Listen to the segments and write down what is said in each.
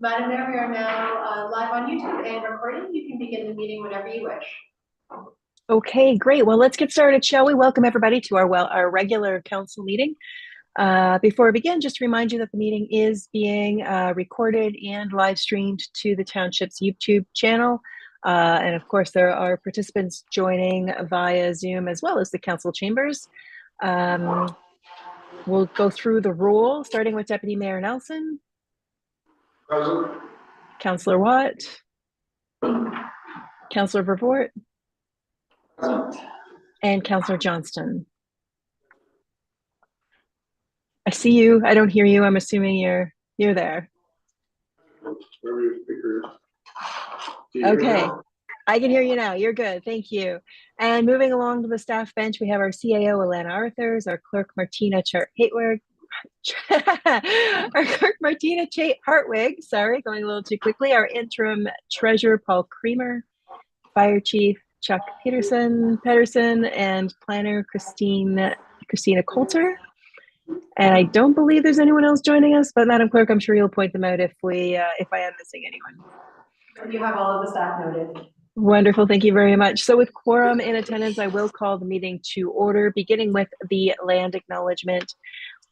Madam Mayor, we are now live on YouTube and recording. You can begin the meeting whenever you wish. Okay, great. Well, let's get started, shall we? Welcome everybody to our regular council meeting. Before we begin, just to remind you that the meeting is being recorded and live streamed to the Township's YouTube channel. And of course, there are participants joining via Zoom as well as the council chambers. We'll go through the roll, starting with Deputy Mayor Nelson. Present. Councillor Watt. Councillor Vervoort. Present. And Councillor Johnston. I see you. I don't hear you. I'm assuming you're there. Okay. I can hear you now. You're good. Thank you. And moving along to the staff bench, we have our CAO, Alana Arthurs, our clerk, Martina Hartwig, sorry, going a little too quickly, our interim treasurer, Paul Creamer, fire chief, Chuck Pedersen, and planner, Christina Coulter. And I don't believe there's anyone else joining us, but Madam Clerk, I'm sure you'll point them out if I am missing anyone. You have all of the staff noted. Wonderful, thank you very much. So with quorum in attendance, I will call the meeting to order, beginning with the land acknowledgement.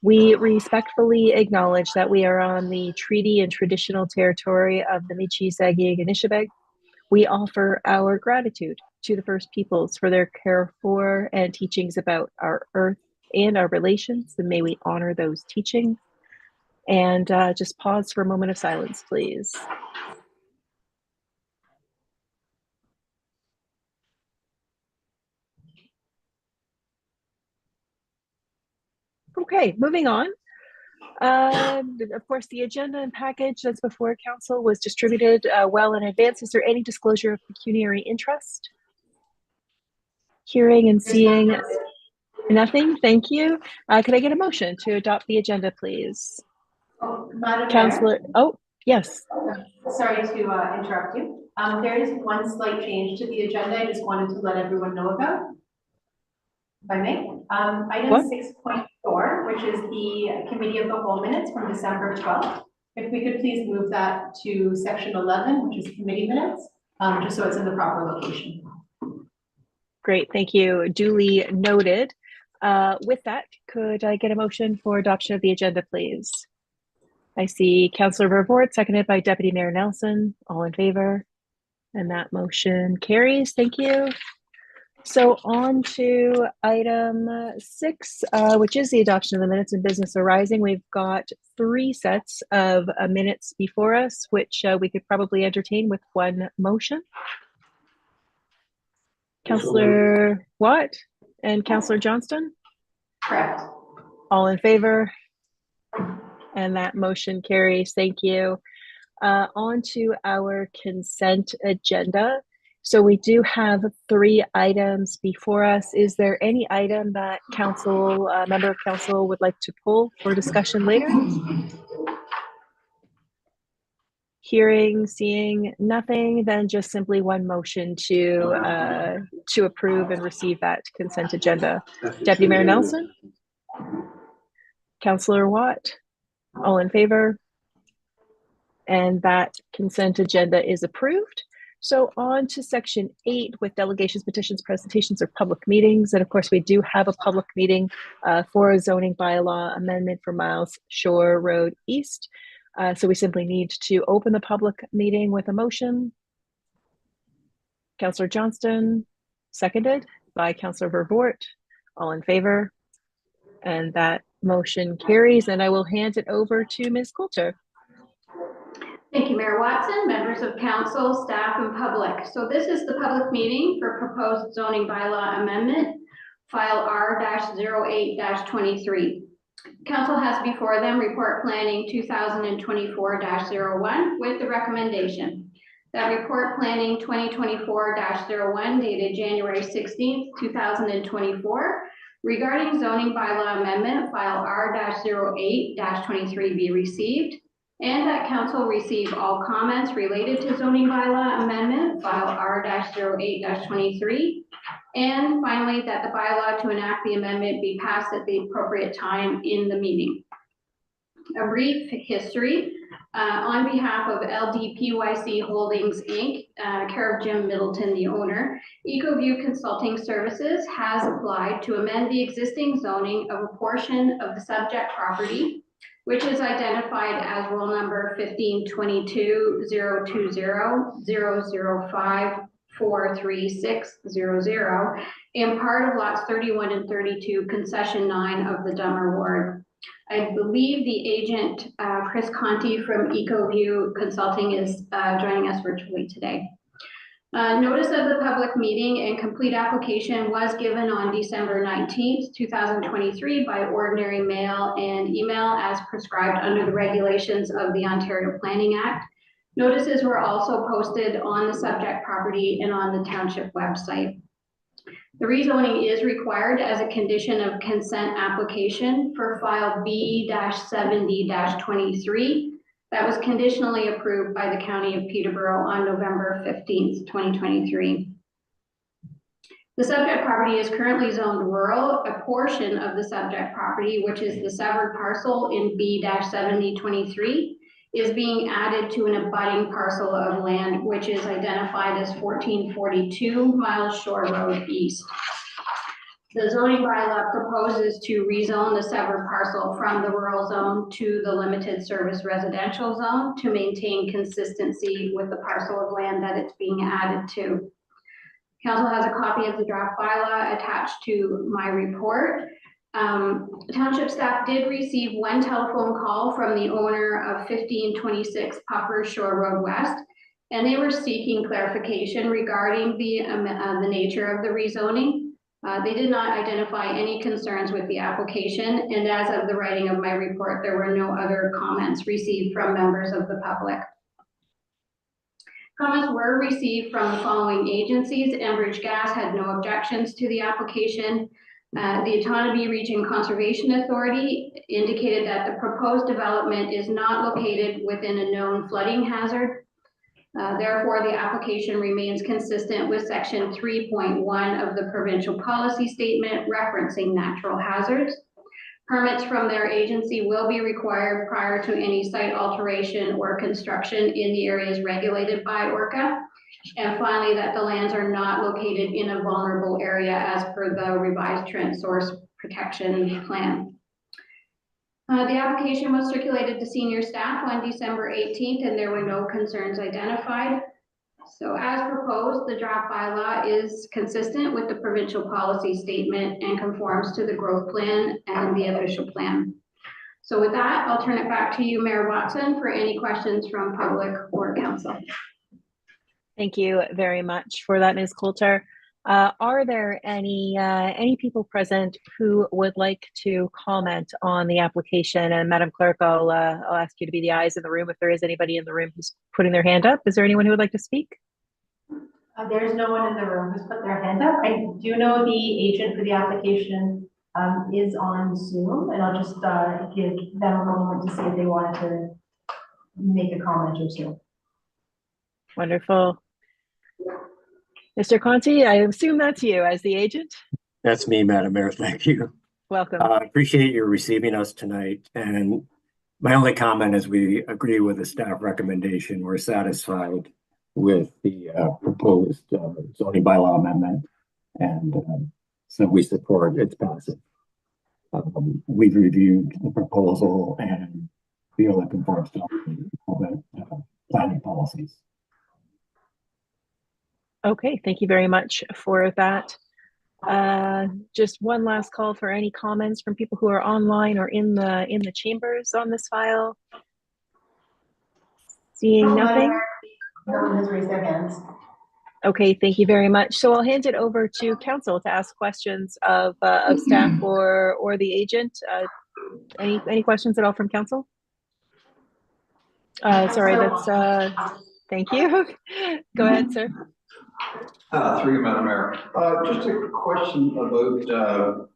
We respectfully acknowledge that we are on the treaty and traditional territory of the Michi-Saagiig and Ishebeg. We offer our gratitude to the First Peoples for their care for and teachings about our earth and our relations, and may we honor those teachings. And just pause for a moment of silence, please. Okay, moving on. Of course, the agenda and package that's before council was distributed well in advance. Is there any disclosure of pecuniary interest? Hearing and seeing nothing, thank you. Could I get a motion to adopt the agenda, please? Councillor, oh, yes. Sorry to interrupt you. There is one slight change to the agenda I just wanted to let everyone know about. If I may. Item 6.4, which is the Committee of the Whole minutes from December 12th. If we could please move that to section 11, which is committee minutes, just so it's in the proper location. Great, thank you. Duly noted. With that, could I get a motion for adoption of the agenda, please? I see Councillor Vervoort, seconded by Deputy Mayor Nelson. All in favor? And that motion carries. Thank you. So on to item 6, which is the adoption of the minutes and business arising. We've got 3 sets of minutes before us, which we could probably entertain with one motion. Councillor Watt and Councillor Johnston? Correct. All in favor? And that motion carries. Thank you. On to our consent agenda. So we do have 3 items before us. Is there any item that member of council would like to pull for discussion later? Hearing, seeing nothing, then just simply one motion to approve and receive that consent agenda. Deputy Mayor Nelson? Councillor Watt? All in favor? And that consent agenda is approved. So on to section 8 with delegations, petitions, presentations, or public meetings. And of course, we do have a public meeting for a zoning bylaw amendment for Miles Shore Road East. So we simply need to open the public meeting with a motion. Councillor Johnston, seconded by Councillor Vervoort. All in favor? And that motion carries. And I will hand it over to Ms. Coulter. Thank you, Mayor Watson, members of council, staff, and public. So this is the public meeting for proposed zoning bylaw amendment, file R-08-23. Council has before them report planning 2024-01 with the recommendation that report planning 2024-01 dated January 16th, 2024 regarding zoning bylaw amendment file R-08-23 be received, and that council receive all comments related to zoning bylaw amendment file R-08-23, and finally that the bylaw to enact the amendment be passed at the appropriate time in the meeting. A brief history. On behalf of LDPYC Holdings, Inc., care of Jim Middleton, the owner, EcoView Consulting Services has applied to amend the existing zoning of a portion of the subject property, which is identified as roll number 1522-020-005-43600 in part of lots 31 and 32, concession 9 of the Dummer Ward. I believe the agent, Chris Conti from EcoView Consulting, is joining us virtually today. Notice of the public meeting and complete application was given on December 19th, 2023 by ordinary mail and email as prescribed under the regulations of the Ontario Planning Act. Notices were also posted on the subject property and on the township website. The rezoning is required as a condition of consent application for file B-70-23 that was conditionally approved by the County of Peterborough on November 15th, 2023. The subject property is currently zoned rural. A portion of the subject property, which is the severed parcel in B-70-23, is being added to an abutting parcel of land, which is identified as 1442 Miles Shore Road East. The zoning bylaw proposes to rezone the severed parcel from the rural zone to the limited service residential zone to maintain consistency with the parcel of land that it's being added to. Council has a copy of the draft bylaw attached to my report. Township staff did receive one telephone call from the owner of 1526 Puffer Shore Road West, and they were seeking clarification regarding the nature of the rezoning. They did not identify any concerns with the application, and as of the writing of my report, there were no other comments received from members of the public. Comments were received from the following agencies. Enbridge Gas had no objections to the application. The Autonomy Region Conservation Authority indicated that the proposed development is not located within a known flooding hazard. Therefore, the application remains consistent with section 3.1 of the provincial policy statement referencing natural hazards. Permits from their agency will be required prior to any site alteration or construction in the areas regulated by ORCA. And finally, that the lands are not located in a vulnerable area as per the revised trend source protection plan. The application was circulated to senior staff on December 18th, and there were no concerns identified. So as proposed, the draft bylaw is consistent with the provincial policy statement and conforms to the growth plan and the official plan. So with that, I'll turn it back to you, Mayor Watson, for any questions from public or council. Thank you very much for that, Ms. Coulter. Are there any people present who would like to comment on the application? And Madam Clerk, I'll ask you to be the eyes in the room if there is anybody in the room who's putting their hand up. Is there anyone who would like to speak? There's no one in the room who's put their hand up. I do know the agent for the application is on Zoom, and I'll just give them a moment to see if they wanted to make a comment or two. Wonderful. Mr. Conti, I assume that's you as the agent? That's me, Madam Mayor. Thank you. Welcome. I appreciate you receiving us tonight. And my only comment is we agree with the staff recommendation. We're satisfied with the proposed zoning bylaw amendment. And so we support its passage. We've reviewed the proposal and feel it conforms to all the planning policies. Okay, thank you very much for that. Just one last call for any comments from people who are online or in the chambers on this file. Seeing nothing. No one has raised their hands. Okay, thank you very much. So I'll hand it over to council to ask questions of staff or the agent. Any questions at all from council? Sorry, that's thank you. Go ahead, sir. Through you, Madam Mayor. Just a question about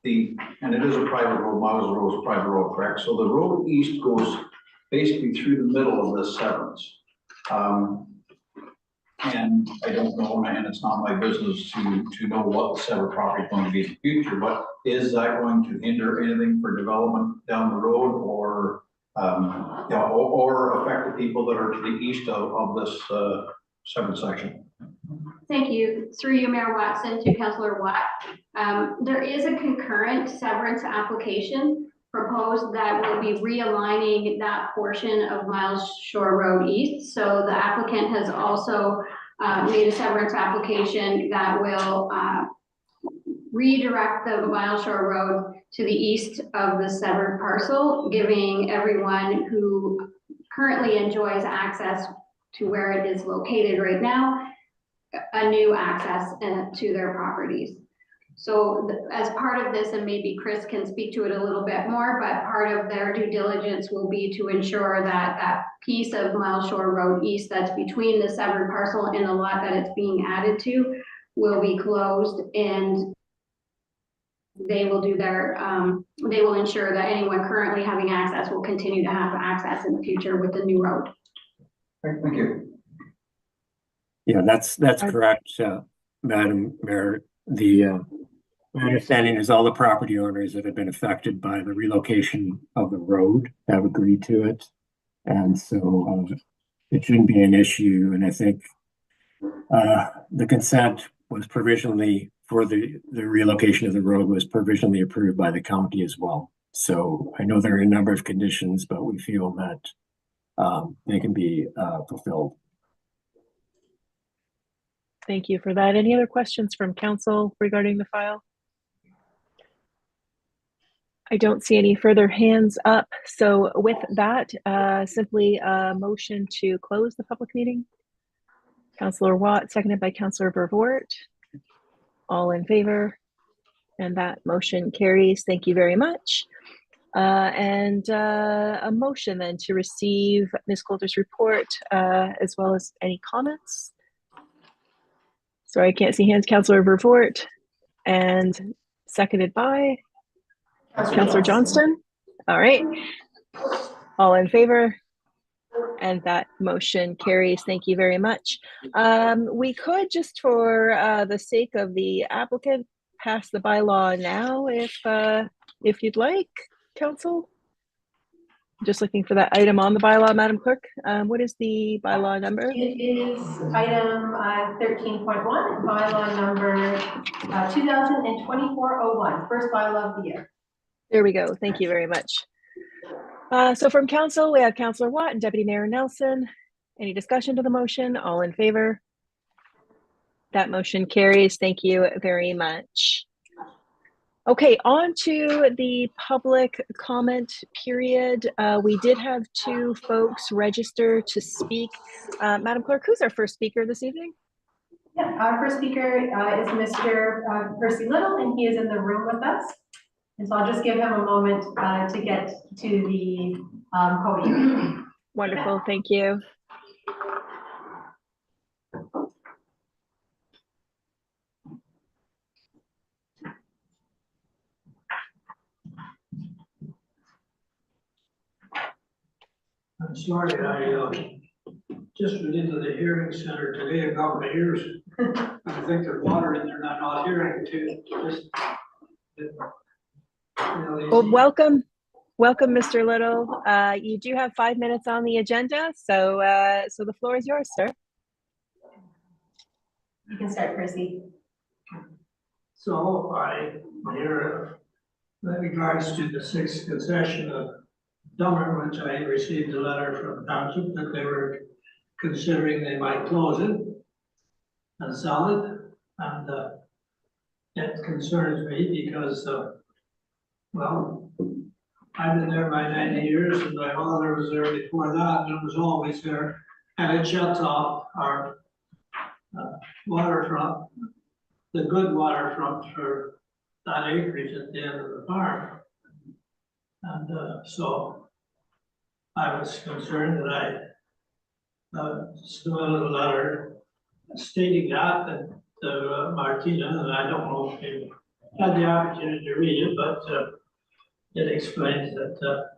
and it is a private road, Miles Road is a private road, correct? So the road east goes basically through the middle of the severance. And I don't know, and it's not my business to know what the severed property is going to be in the future, but is that going to hinder anything for development down the road, or or affect the people that are to the east of this seventh section. Thank you. Through you, Mayor Watson, to Councillor Watt. There is a concurrent severance application proposed that will be realigning that portion of Miles Shore Road East. So the applicant has also made a severance application that will redirect the Miles Shore Road to the east of the severed parcel, giving everyone who currently enjoys access to where it is located right now a new access to their properties. So as part of this, and maybe Chris can speak to it a little bit more, but part of their due diligence will be to ensure that that piece of Miles Shore Road East that's between the severed parcel and the lot that it's being added to will be closed, and they will do their, they will ensure that anyone currently having access will continue to have access in the future with the new road. Thank you. Yeah, that's correct, Madam Mayor. My understanding is all the property owners that have been affected by the relocation of the road have agreed to it. And so it shouldn't be an issue. And I think the consent was provisionally for the relocation of the road was provisionally approved by the county as well. So I know there are a number of conditions, but we feel that they can be fulfilled. Thank you for that. Any other questions from council regarding the file? I don't see any further hands up. So with that, simply a motion to close the public meeting. Councillor Watt, seconded by Councillor Vervoort. All in favor? And that motion carries. Thank you very much. And a motion then to receive Ms. Coulter's report as well as any comments. Sorry, I can't see hands. Councillor Vervoort, and seconded by Councillor Johnston. All right. All in favor? And that motion carries. Thank you very much. We could, just for the sake of the applicant, pass the bylaw now if you'd like, Council. Just looking for that item on the bylaw, Madam Clerk. What is the bylaw number? It is item 13.1, bylaw number 2024-01, first bylaw of the year. There we go. Thank you very much. So from council, we have Councillor Watt and Deputy Mayor Nelson. Any discussion to the motion? All in favor? That motion carries. Thank you very much. Okay, on to the public comment period. We did have 2 folks register to speak. Madam Clerk, who's our first speaker this evening? Yeah, our first speaker is Mr. Percy Little, and he is in the room with us. And so I'll just give him a moment to get to the podium. Wonderful, thank you. I'm sorry, I just went into the hearing center today about my ears. I think there's water in there and I'm not hearing it. Well, welcome, Mr. Little. You do have 5 minutes on the agenda, so so the floor is yours, sir. You can start, Percy. So I hear with regards to the 6th concession of Dummer, which I received a letter from Township that they were considering they might close it and sell it. And it concerns me because, well, I've been there by 90 years and my father was there before that and was always there. And it shuts off our waterfront, the good waterfront for that acreage at the end of the farm. And so I was concerned that I submitted a letter stating that to Martina, and I don't know if you had the opportunity to read it, but it explains that,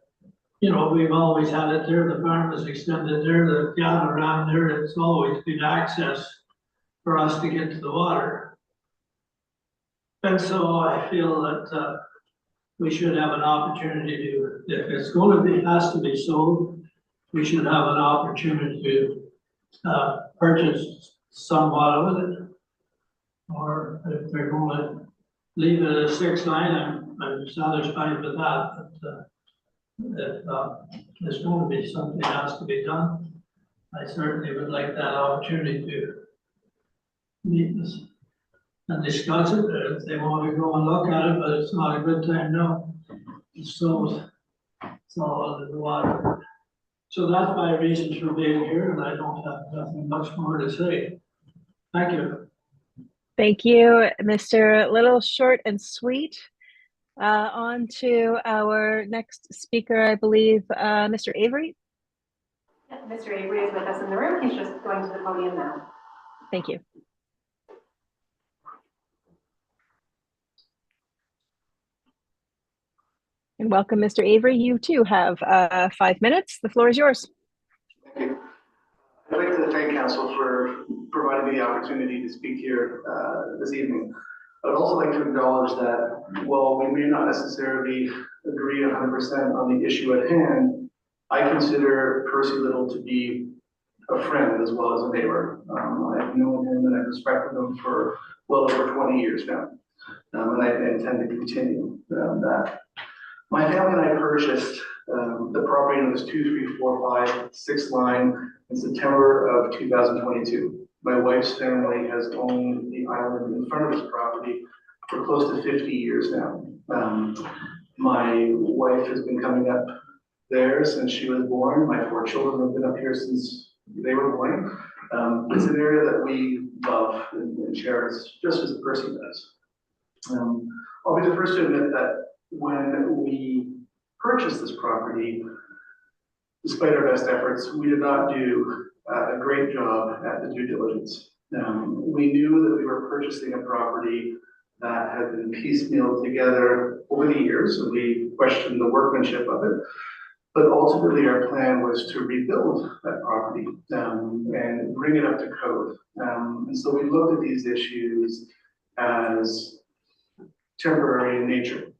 you know, we've always had it there, the farm is extended there, the cattle around there, it's always been access for us to get to the water. And so I feel that we should have an opportunity to, if it's going to be, has to be sold, we should have an opportunity to purchase somewhat with it. Or if they're going to leave it at 6 line, I'm satisfied with that. But if there's going to be something else to be done, I certainly would like that opportunity to meet this and discuss it. If they want to go and look at it, but it's not a good time now. It's all under the water. So that's my reasons for being here, and I don't have nothing much more to say. Thank you. Thank you, Mr. Little, short and sweet. On to our next speaker, I believe, Mr. Avery. Yeah, Mr. Avery is with us in the room. He's just going to the podium now. Thank you. And welcome, Mr. Avery. You too have 5 minutes. The floor is yours. Thank you. I'd like to thank Council for providing me the opportunity to speak here this evening. I'd also like to acknowledge that while we may not necessarily agree 100% on the issue at hand, I consider Percy Little to be a friend as well as a neighbor. I've known him and I've respected him for well over 20 years now, and I intend to continue that. My family and I purchased the property known as 2345 line in September of 2022. My wife's family has owned the island in front of this property for close to 50 years now. My wife has been coming up there since she was born. My 4 children have been up here since they were born. It's an area that we love and cherish, just as Percy does. I'll be the first to admit that when we purchased this property, despite our best efforts, we did not do a great job at the due diligence. We knew that we were purchasing a property that had been piecemealed together over the years, and we questioned the workmanship of it. But ultimately, our plan was to rebuild that property and bring it up to code. And so we looked at these issues as temporary in nature.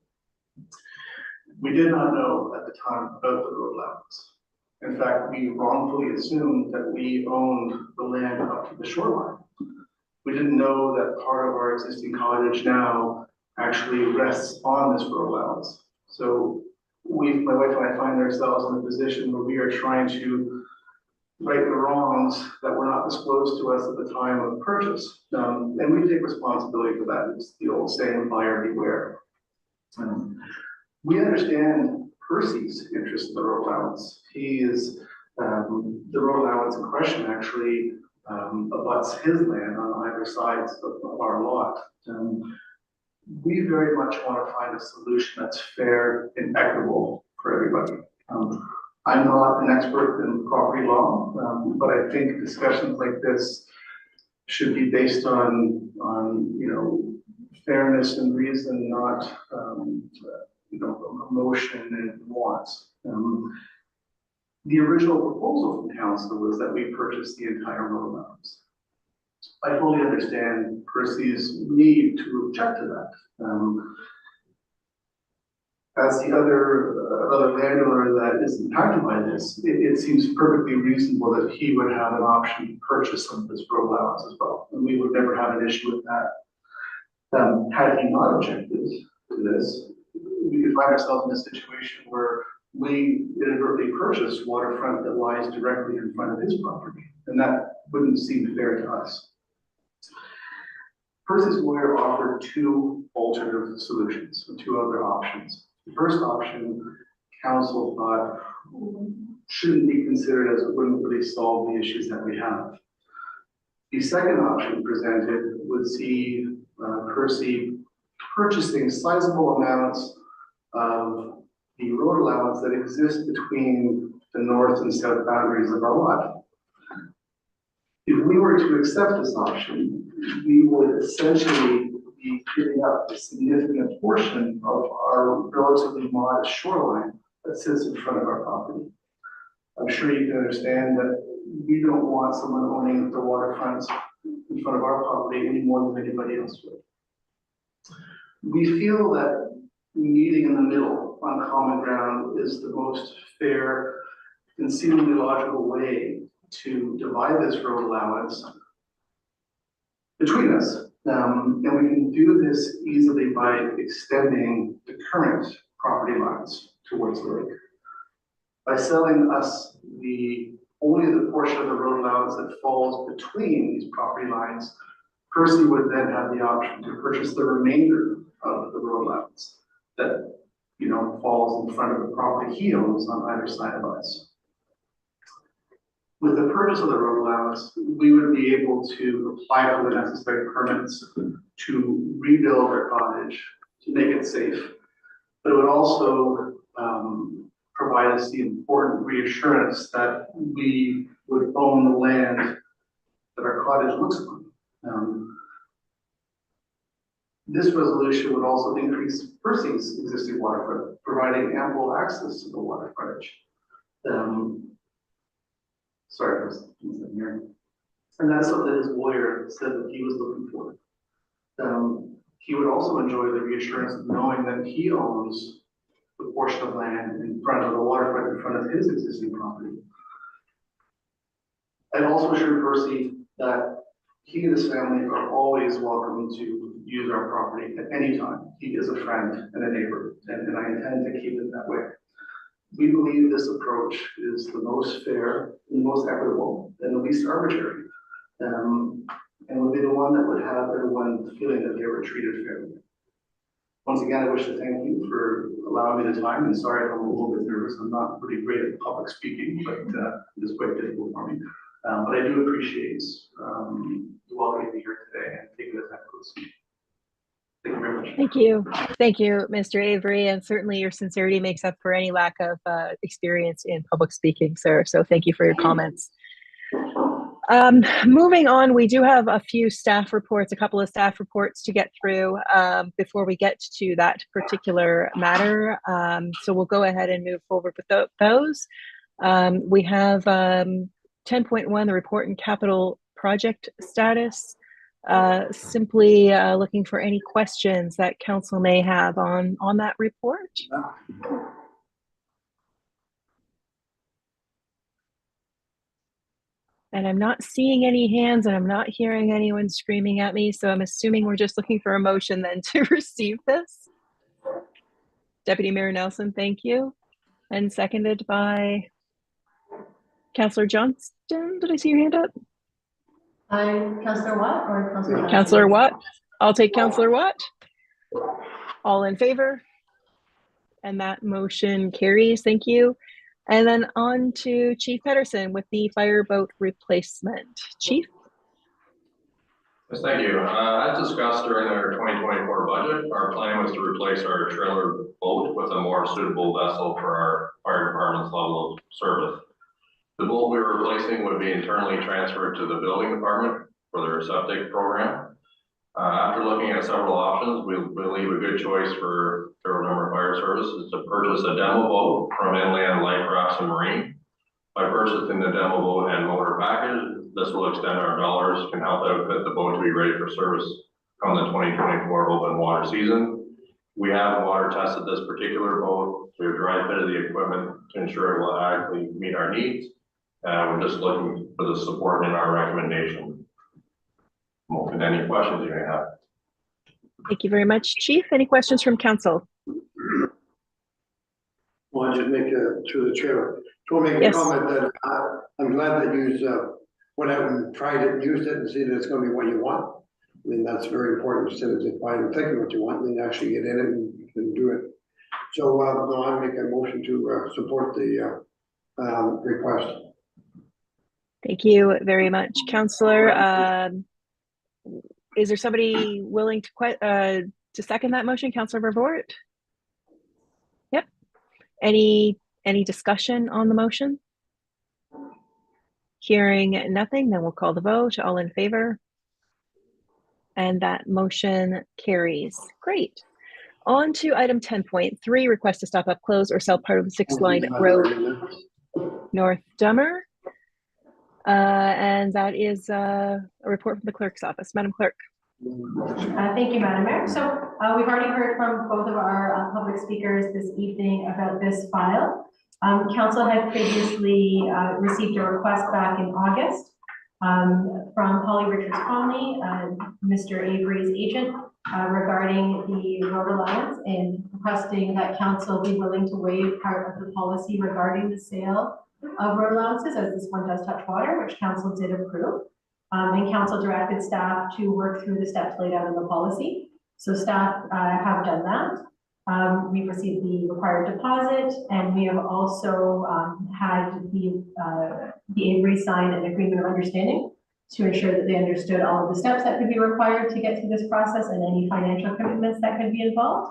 We did not know at the time about the road allowance. In fact, we wrongfully assumed that we owned the land up to the shoreline. We didn't know that part of our existing cottage now actually rests on this road allowance. So my wife and I find ourselves in a position where we are trying to right the wrongs that were not disclosed to us at the time of purchase. And we take responsibility for that. It's the old saying, buyer beware. We understand Percy's interest in the road allowance. He is, the road allowance in question actually abuts his land on either sides of our lot. We very much want to find a solution that's fair and equitable for everybody. I'm not an expert in property law, but I think discussions like this should be based on fairness and reason, not emotion and wants. The original proposal from council was that we purchase the entire road allowance. I fully understand Percy's need to object to that. As the other landowner that is impacted by this, it seems perfectly reasonable that he would have an option to purchase some of this road allowance as well, and we would never have an issue with that. Had he not objected to this, we could find ourselves in a situation where we inadvertently purchase waterfront that lies directly in front of his property, and that wouldn't seem fair to us. Percy's lawyer offered 2 alternative solutions, 2 other options. The first option, council thought, shouldn't be considered as it wouldn't really solve the issues that we have. The second option presented would see Percy purchasing sizable amounts of the road allowance that exists between the north and south boundaries of our lot. If we were to accept this option, we would essentially be giving up a significant portion of our relatively modest shoreline that sits in front of our property. I'm sure you can understand that we don't want someone owning the waterfront in front of our property any more than anybody else would. We feel that meeting in the middle on common ground is the most fair and and seemingly logical way to divide this road allowance between us. And we can do this easily by extending the current property lines towards the lake. By selling us only the portion of the road allowance that falls between these property lines, Percy would then have the option to purchase the remainder of the road allowance that, falls in front of the property he owns on either side of us. With the purchase of the road allowance, we would be able to apply for the necessary permits to rebuild our cottage, to make it safe. But it would also provide us the important reassurance that we would own the land that our cottage looks like. This resolution would also increase Percy's existing waterfront, providing ample access to the water frontage. Sorry, and that's something his lawyer said that he was looking for. He would also enjoy the reassurance of knowing that he owns the portion of land in front of the waterfront, in front of his existing property. I've also assured Percy that he and his family are always welcome to use our property at any time. He is a friend and a neighbor, and I intend to keep it that way. We believe this approach is the most fair, the most equitable, and the least arbitrary, and would be the one that would have everyone feeling that they were treated fairly. Once again, I wish to thank you for allowing me the time, and sorry if I'm a little bit nervous. I'm not pretty great at public speaking, but it is quite difficult for me. But I do appreciate you welcoming me here today and taking the time to listen. Thank you very much. Thank you. Thank you, Mr. Avery. And certainly your sincerity makes up for any lack of experience in public speaking, sir. So thank you for your comments. Moving on, we do have a few staff reports, a couple of staff reports to get through before we get to that particular matter. So we'll go ahead and move forward with those. We have 10.1, the report and capital project status. Simply looking for any questions that council may have on that report. And I'm not seeing any hands and I'm not hearing anyone screaming at me. So I'm assuming we're just looking for a motion then to receive this. Deputy Mayor Nelson, thank you. And seconded by Councillor Johnston. Did I see your hand up? I'm Councillor Watt or Councillor Johnston? Councillor Watt. I'll take Councillor Watt. All in favor? And that motion carries. Thank you. And then on to Chief Pedersen with the fireboat replacement. Chief? Yes, thank you. As discussed during our 2024 budget, our plan was to replace our trailer boat with a more suitable vessel for our fire department's level of service. The boat we were replacing would be internally transferred to the building department for their septic program. After looking at several options, we believe a good choice for Douro-Dummer Fire Service is to purchase a demo boat from Inland Life Rafts and Marine. By purchasing the demo boat and motor package, this will extend our dollars and help outfit the boat to be ready for service come the 2024 open water season. We have water tested this particular boat. We've dry fitted the equipment to ensure it will adequately meet our needs. We're just looking for the support in our recommendation. I'm open to any questions you may have. Thank you very much, Chief. Any questions from council? Well, I just make through the chair. So I'll make a comment that I'm glad that you went out and tried it and used it and see that it's going to be what you want. I mean, that's very important instead of just buying and thinking what you want, and then actually get in it and do it. So no, I make a motion to support the request. Thank you very much, Councillor. Is there somebody willing to second that motion, Councillor Vervoort? Yep. Any discussion on the motion? Hearing nothing, then we'll call the vote. All in favor? And that motion carries. Great. On to item 10.3, request to stop up, close, or sell part of the 6-line road North Dummer. And that is a report from the clerk's office. Madam Clerk. Thank you, Madam Mayor. So we've already heard from both of our public speakers this evening about this file. Council had previously received a request back in August from Holly Richards Conley, Mr. Avery's agent, regarding the road allowance and requesting that council be willing to waive part of the policy regarding the sale of road allowances, as this one does touch water, which council did approve. And council directed staff to work through the steps laid out in the policy. So staff have done that. We've received the required deposit, and we have also had the Avery sign an agreement of understanding to ensure that they understood all of the steps that could be required to get through this process and any financial commitments that could be involved.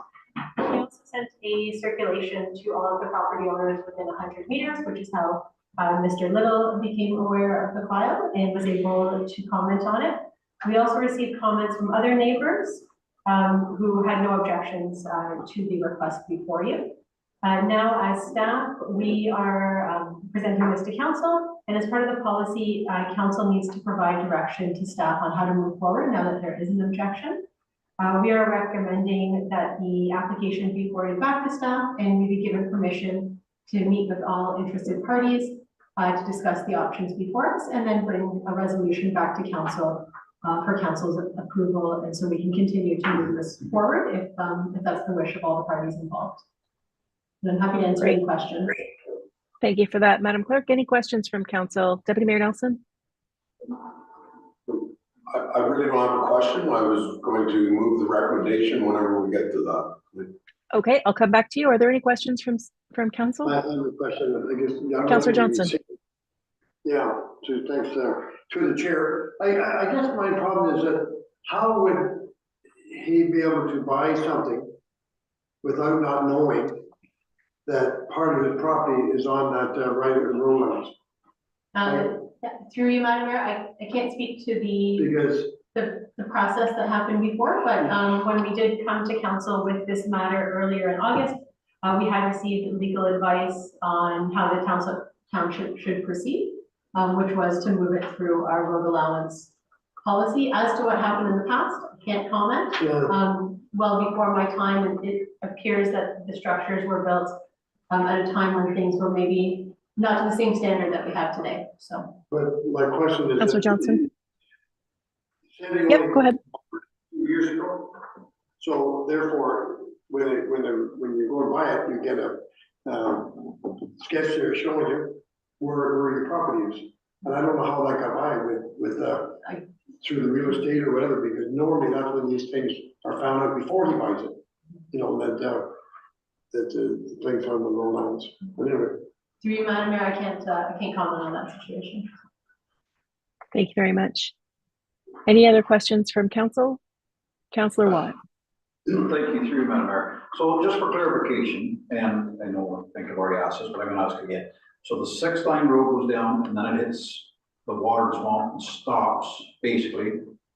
We also sent a circulation to all of the property owners within 100 meters, which is how Mr. Little became aware of the file and was able to comment on it. We also received comments from other neighbors who had no objections to the request before you. Now, as staff, we are presenting this to council, and as part of the policy, council needs to provide direction to staff on how to move forward now that there is an objection. We are recommending that the application be forwarded back to staff, and we be given permission to meet with all interested parties to discuss the options before us, and then bring a resolution back to council for council's approval, and so we can continue to move this forward if that's the wish of all the parties involved. And I'm happy to answer any questions. Thank you for that, Madam Clerk. Any questions from council? Deputy Mayor Nelson? I really don't have a question. I was going to move the recommendation whenever we get to that. Okay, I'll come back to you. Are there any questions from council? I have a question, I guess. Councillor Johnson. Yeah, thanks, to the chair. I guess my problem is that how would he be able to buy something without not knowing that part of his property is on that right of road lines? Through you, Madam Mayor, I can't speak to the process that happened before, but when we did come to council with this matter earlier in August, we had received legal advice on how the township should proceed, which was to move it through our road allowance policy. As to what happened in the past, I can't comment. Yeah. Well before my time, and it appears that the structures were built at a time when things were maybe not to the same standard that we have today, so. But my question is. Councillor Johnson? Yep, go ahead. 2 years ago. So therefore, when you go and buy it, you get a sketch there showing you where your property is. And I don't know how that got by with through the real estate or whatever, because normally that's when these things are found out before he buys it. You know, that the things on the road lines. But anyway. Through you, Madam Mayor, I can't comment on that situation. Thank you very much. Any other questions from council? Councillor Watt. Thank you, through you, Madam Mayor. So just for clarification, and I know I think I've already asked this, but I'm going to ask again. So the 6-line road goes down and then it hits the water swamp and stops, basically,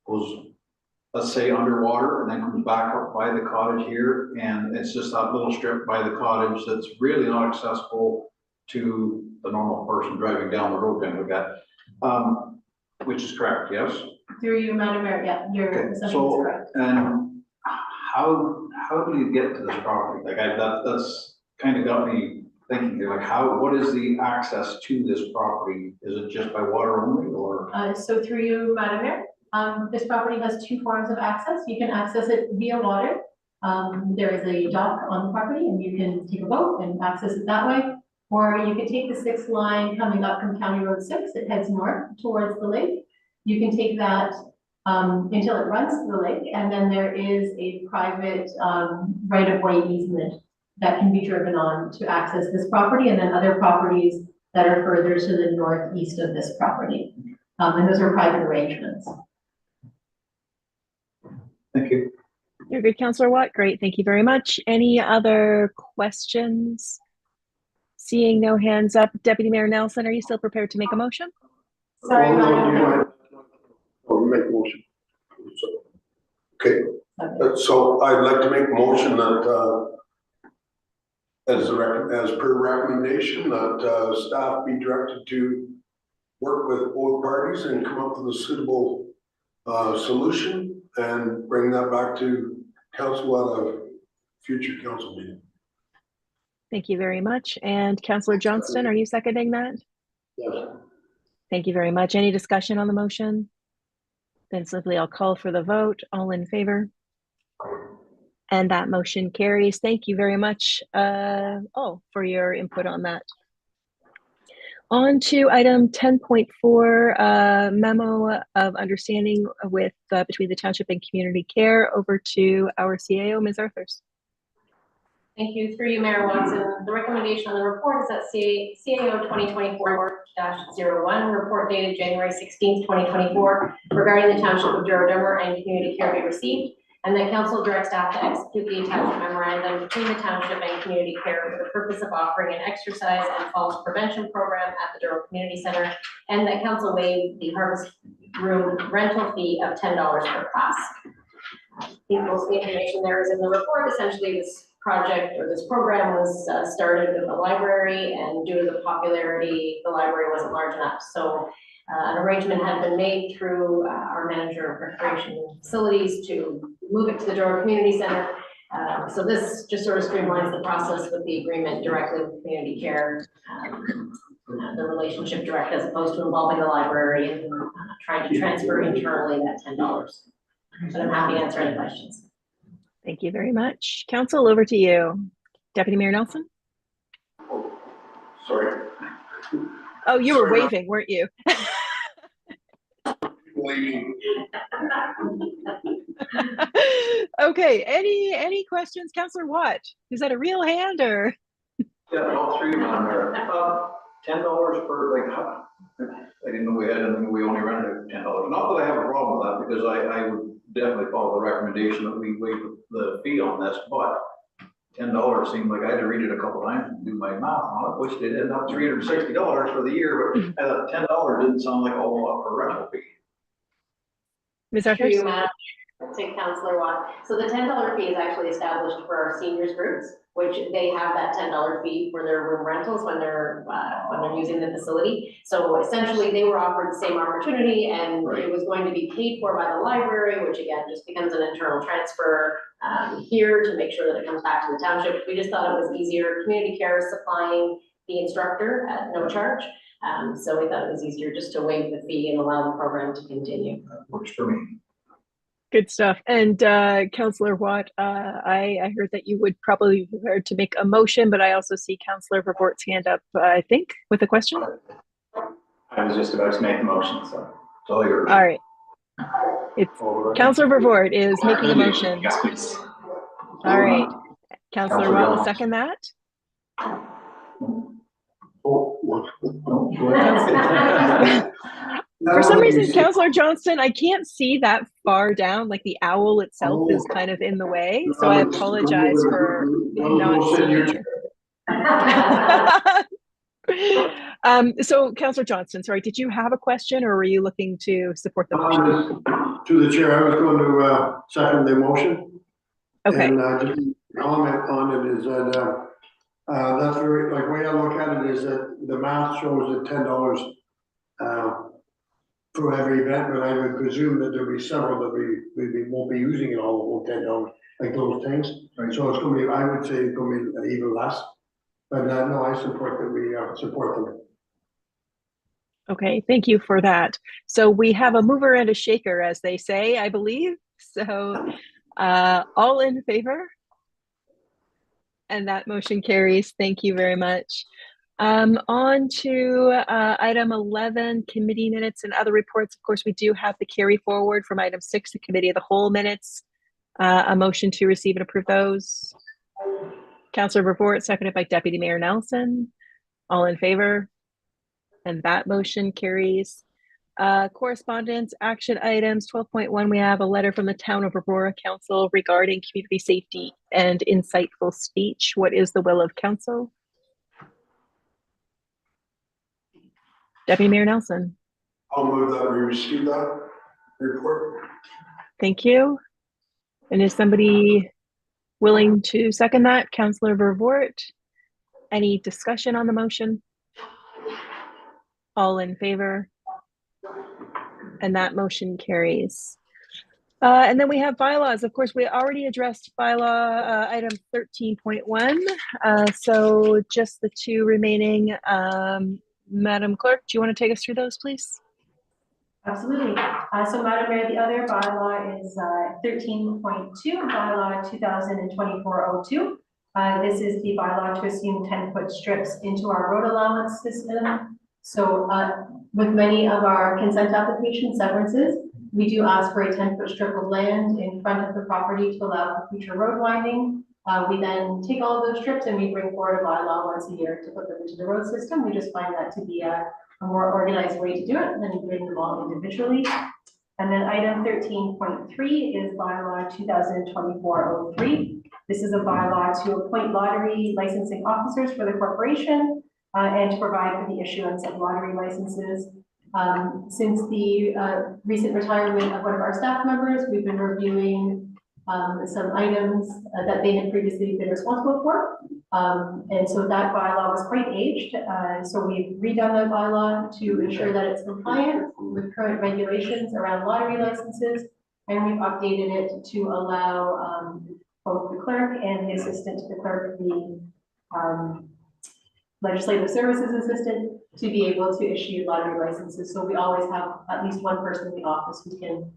goes, let's say, underwater, and then comes back up by the cottage here, and it's just that little strip by the cottage that's really not accessible to the normal person driving down the road, kind of like that, which is correct, yes? Through you, Madam Mayor, yeah, your assumption is correct. And how do you get to this property? Like that's kind of got me thinking here, like what is the access to this property? Is it just by water only, or? So through you, Madam Mayor, this property has 2 forms of access. You can access it via water. There is a dock on the property and you can take a boat and access it that way. Or you can take the 6th line coming up from County Road 6, it heads north towards the lake. You can take that until it runs to the lake, and then there is a private right-of-way easement that can be driven on to access this property, and then other properties that are further to the northeast of this property. And those are private arrangements. Thank you. You're good, Councillor Watt. Great, thank you very much. Any other questions? Seeing no hands up, Deputy Mayor Nelson, are you still prepared to make a motion? Sorry, Madam Mayor. Oh, make a motion. Okay, so I'd like to make a motion that as per recommendation that staff be directed to work with both parties and come up with a suitable solution and bring that back to council at a future council meeting. Thank you very much. And Councillor Johnston, are you seconding that? Yes. Thank you very much. Any discussion on the motion? Then simply I'll call for the vote. All in favor? And that motion carries. Thank you very much all for your input on that. On to item 10.4, memo of understanding with between the Township and Community Care. Over to our CAO, Ms. Arthurs. Thank you. Through you, Mayor Watson. The recommendation on the report is that CAO 2024-01, report dated January 16th, 2024, regarding the Township of Douro-Dummer and Community Care be received, and that Council direct staff to execute the attached memorandum between the Township and Community Care for the purpose of offering an exercise and falls prevention program at the Douro Community Center, and that Council waive the Harvest Room rental fee of $10 per class. Most of the information there is in the report. Essentially, this project or this program was started with the library, and due to the popularity, the library wasn't large enough. So an arrangement had been made through our manager of recreation and facilities to move it to the Douro Community Center. So this just sort of streamlines the process with the agreement directly with Community Care, the relationship direct, as opposed to involving the library and trying to transfer internally that $10. But I'm happy to answer any questions. Thank you very much. Council, over to you. Deputy Mayor Nelson? Oh, sorry. Oh, you were Sorry. waving, weren't you? Okay, any questions? Councillor Watt, is that a real hand or? Yeah, all three of them on there. $10 per, like, I didn't know we had anything, we only rented it $10. Not that I have a problem with that, because I would definitely follow the recommendation that we waive the fee on this, but $10 seemed like I had to read it a couple times and do my math on it, which did end up $360 for the year, but $10 didn't sound like a whole lot for rental fee. Ms. Through Arthurs? you, Madam, to Councillor Watt. So the $10 fee is actually established for our seniors groups, which they have that $10 fee for their room rentals when they're using the facility. So essentially, they were offered the same opportunity, and it was going to be paid for by the library, which again just becomes an internal transfer here to make sure that it comes back to the township. We just thought it was easier. Community Care is supplying the instructor at no charge. So we thought it was easier just to waive the fee and allow the program to continue. That works for me. Good stuff. And Councillor Watt, I heard that you would probably be prepared to make a motion, but I also see Councillor Vervoort's hand up, I think, with a question. I was just about to make a motion, so. It's all yours. All right. It's Councillor Vervoort is making a motion. Yes, please. All right. Councillor Watt will second that. For some reason, Councillor Johnston, I can't see that far down, like the owl itself is kind of in the way, so I apologize for not seeing it. So Councillor Johnston, sorry, did you have a question or were you looking to support the motion? To the chair, I was going to second the motion. Okay. And just comment on it is that that's very, like, way I look at it is that the math shows that $10 for every event, but I would presume that there'll be several that we won't be using it all $10, like those things. Right. So it's going to be, I would say it's going to be even less. But no, I support that we support them. Okay, thank you for that. So we have a mover and a shaker, as they say, I believe. So all in favor? And that motion carries. Thank you very much. On to item 11, committee minutes and other reports. Of course, we do have the carry forward from item 6, the committee of the whole minutes. A motion to receive and approve those. Councillor Vervoort, seconded by Deputy Mayor Nelson. All in favor? And that motion carries. Correspondence, action items, 12.1, we have a letter from the Town of Aurora Council regarding community safety and insightful speech. What is the will of council? Deputy Mayor Nelson. I'll move that we receive that report. Thank you. And is somebody willing to second that? Councillor Vervoort. Any discussion on the motion? All in favor? And that motion carries. And then we have bylaws. Of course, we already addressed bylaw item 13.1. So just the two remaining. Madam Clerk, do you want to take us through those, please? Absolutely. So Madam Mayor, the other bylaw is 13.2, bylaw 2024-02. This is the bylaw to assume 10-foot strips into our road allowance system. So with many of our consent application severances, we do ask for a 10-foot strip of land in front of the property to allow for future road winding. We then take all of those strips and we bring forward a bylaw once a year to put them into the road system. We just find that to be a more organized way to do it than doing them all individually. And then item 13.3 is bylaw 2024-03. This is a bylaw to appoint lottery licensing officers for the corporation and to provide for the issuance of lottery licenses. Since the recent retirement of one of our staff members, we've been reviewing some items that they had previously been responsible for. And so that bylaw was quite aged. So we've redone the bylaw to ensure that it's compliant with current regulations around lottery licenses. And we've updated it to allow both the clerk and the assistant to the clerk, the legislative services assistant, to be able to issue lottery licenses. So we always have at least one person in the office who can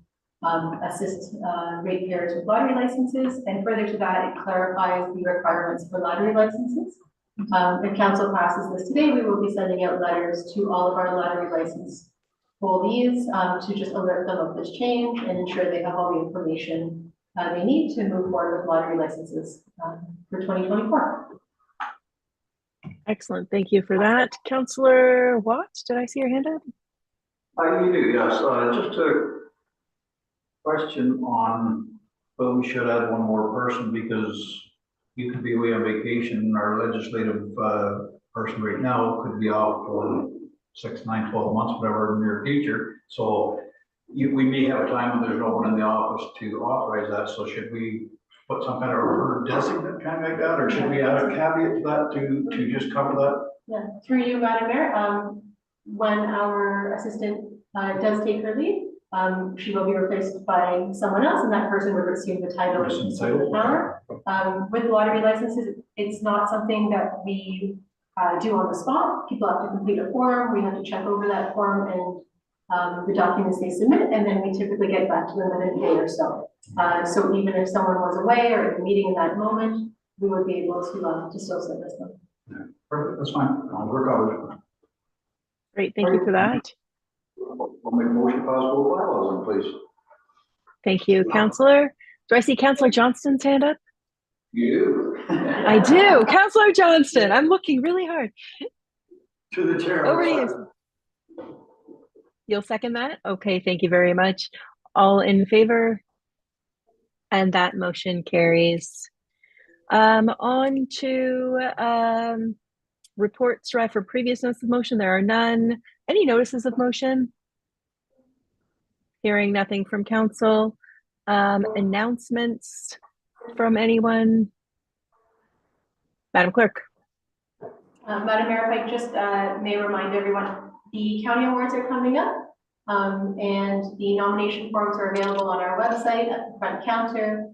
assist ratepayers with lottery licenses, and further to that, it clarifies the requirements for lottery licenses. If council passes this today, we will be sending out letters to all of our lottery license holdees to just alert them of this change and ensure they have all the information they need to move forward with lottery licenses for 2024. Excellent, thank you for that. Councillor Watt, did I see your hand up? You do, yes. Just a question on whether we should add one more person, because you could be away on vacation and our legislative person right now could be off for 6, 9, 12 months, whatever, in the near future. So we may have a time when there's no one in the office to authorize that. So should we put some kind of her designate kind of like that, or should we add a caveat to that to just cover that? Yeah, through you, Madam Mayor, when our assistant does take her leave, she will be replaced by someone else, and that person would assume the title of power. With lottery licenses, it's not something that we do on the spot. People have to complete a form. We have to check over that form and the documents they submit, and then we typically get back to them within a day or so. So even if someone was away or in a meeting in that moment, we would be able to still service them. Yeah, perfect. That's fine. We're covered. Great, thank you for that. I'll make a motion to pass both bylaws, please. Thank you, Councillor. Do I see Councillor Johnston's hand up? You. I do. Councillor Johnston, I'm looking really hard. To the chair. Over to you. You'll second that? Okay, thank you very much. All in favor? And that motion carries. On to reports derived from previous notice of motion. There are none. Any notices of motion? Hearing nothing from council. Announcements from anyone? Madam Clerk. Madam Mayor, if I just may remind everyone, the county awards are coming up, and the nomination forms are available on our website at the front counter.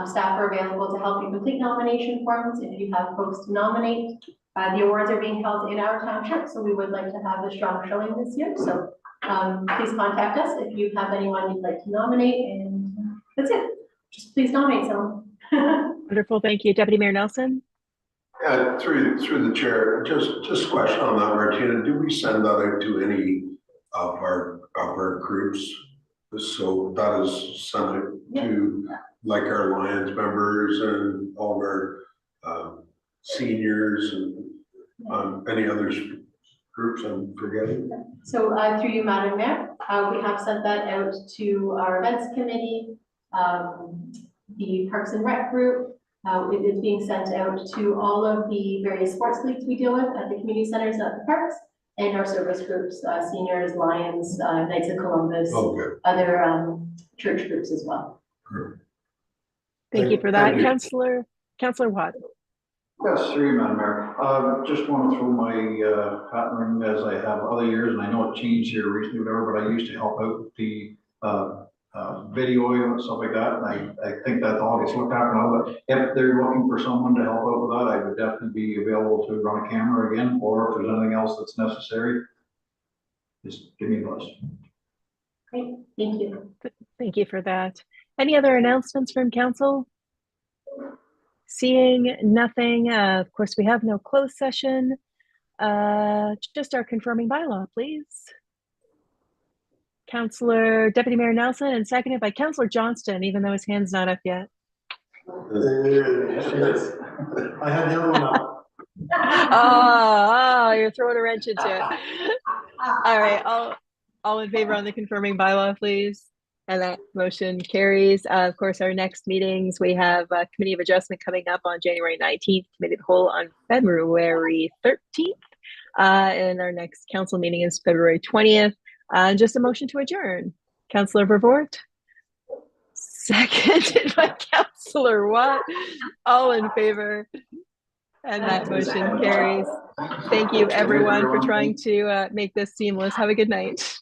Staff are available to help you complete nomination forms if you have folks to nominate. The awards are being held in our township, so we would like to have a strong showing this year. So please contact us if you have anyone you'd like to nominate, and that's it. Just please nominate someone. Wonderful, thank you. Deputy Mayor Nelson. Through the chair, just a question on that, Martina. Do we send that out to any of our groups? So that is sent out to like our Lions members and all of our seniors and any other groups I'm forgetting? So through you, Madam Mayor, we have sent that out to our events committee, the Parks and Rec group. It is being sent out to all of the various sports leagues we deal with at the community centers and at the parks, and our service groups, seniors, Lions, Knights of Columbus, other church groups as well. Thank you for that. Councillor Watt. Yes, through you, Madam Mayor. Just want to throw my hat in the ring as I have other years, and I know it changed here recently, whatever, but I used to help out the videoing and stuff like that, and I think that all gets looked after now, but if they're looking for someone to help out with that, I would definitely be available to run a camera again, or if there's anything else that's necessary, just give me a buzz. Great, thank you. Thank you for that. Any other announcements from council? Seeing nothing, of course, we have no closed session. Just our confirming bylaw, please. Councillor Deputy Mayor Nelson and seconded by Councillor Johnston, even though his hand's not up yet. I had the other one up. Oh, you're throwing a wrench into it. All right, all in favor on the confirming bylaw, please. And that motion carries. Of course, our next meetings, we have a Committee of Adjustment coming up on January 19th, Committee of the Whole on February 13th. And our next council meeting is February 20th. Just a motion to adjourn. Councillor Vervoort, seconded by Councillor Watt. All in favor, and that motion carries. Thank you, everyone, for trying to make this seamless. Have a good night.